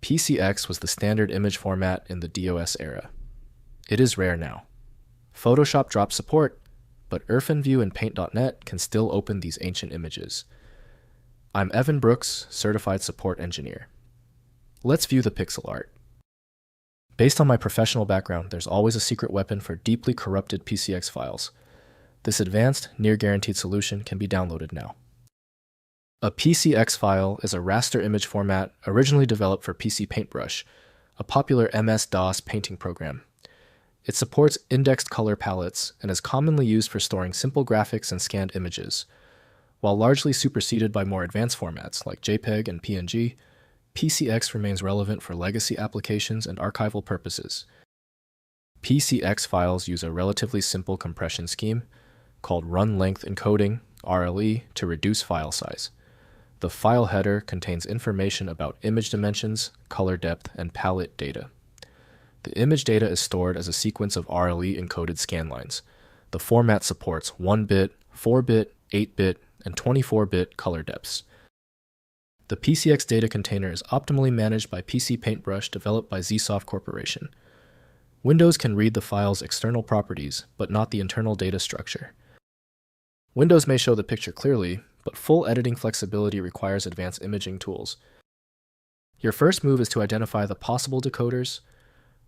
PCX was the standard image format in the DOS era. It is rare now. Photoshop dropped support, but IrfanView and Paint.net can still open these ancient images. I'm Evan Brooks, Certified Support Engineer. Let's view the pixel art. Based on my professional background, there's always a secret weapon for deeply corrupted PCX files. This advanced, near-guaranteed solution can be downloaded now. A PCX file is a raster image format originally developed for PC Paintbrush, a popular MS-DOS painting program. It supports indexed color palettes and is commonly used for storing simple graphics and scanned images. While largely superseded by more advanced formats like JPEG and PNG, PCX remains relevant for legacy applications and archival purposes. PCX files use a relatively simple compression scheme called run-length encoding, RLE, to reduce file size. The file header contains information about image dimensions, color depth, and palette data. The image data is stored as a sequence of RLE-encoded scanlines. The format supports 1-bit, 4-bit, 8-bit, and 24-bit color depths. The PCX data container is optimally managed by PC Paintbrush developed by ZSoft Corporation. Windows can read the file's external properties, but not the internal data structure. Windows may show the picture clearly, but full editing flexibility requires advanced imaging tools. Your first move is to identify the possible decoders.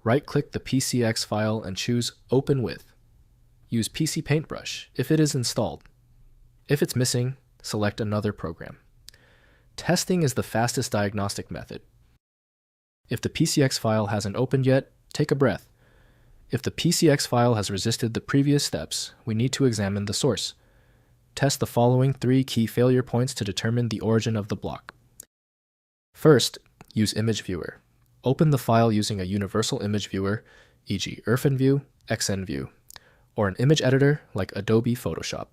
Right-click the PCX file and choose Open With. Use PC Paintbrush if it is installed. If it's missing, select another program. Testing is the fastest diagnostic method. If the PCX file hasn't opened yet, take a breath. If the PCX file has resisted the previous steps, we need to examine the source. Test the following 3 key failure points to determine the origin of the block. First, use Image Viewer. Open the file using a universal image viewer, e.g. IrfanView, XNView, or an image editor like Adobe Photoshop.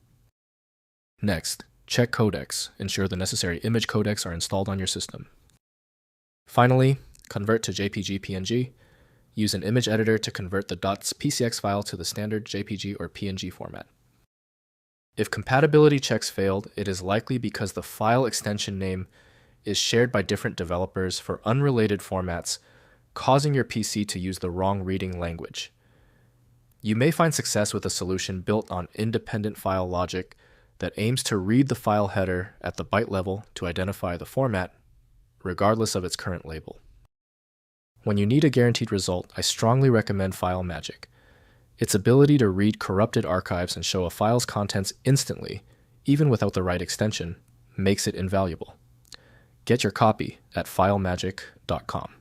Next, check codecs. Ensure the necessary image codecs are installed on your system. Finally, convert to JPG PNG. Use an image editor to convert the .pcx file to the standard JPG or PNG format. If compatibility checks failed, it is likely because the file extension name is shared by different developers for unrelated formats, causing your PC to use the wrong reading language. You may find success with a solution built on independent file logic that aims to read the file header at the byte level to identify the format, regardless of its current label. When you need a guaranteed result, I strongly recommend FileMagick. Its ability to read corrupted archives and show a file's contents instantly, even without the right extension, makes it invaluable. Get your copy at filemagick.com.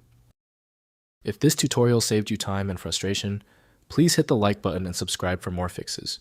If this tutorial saved you time and frustration, please hit the like button and subscribe for more fixes.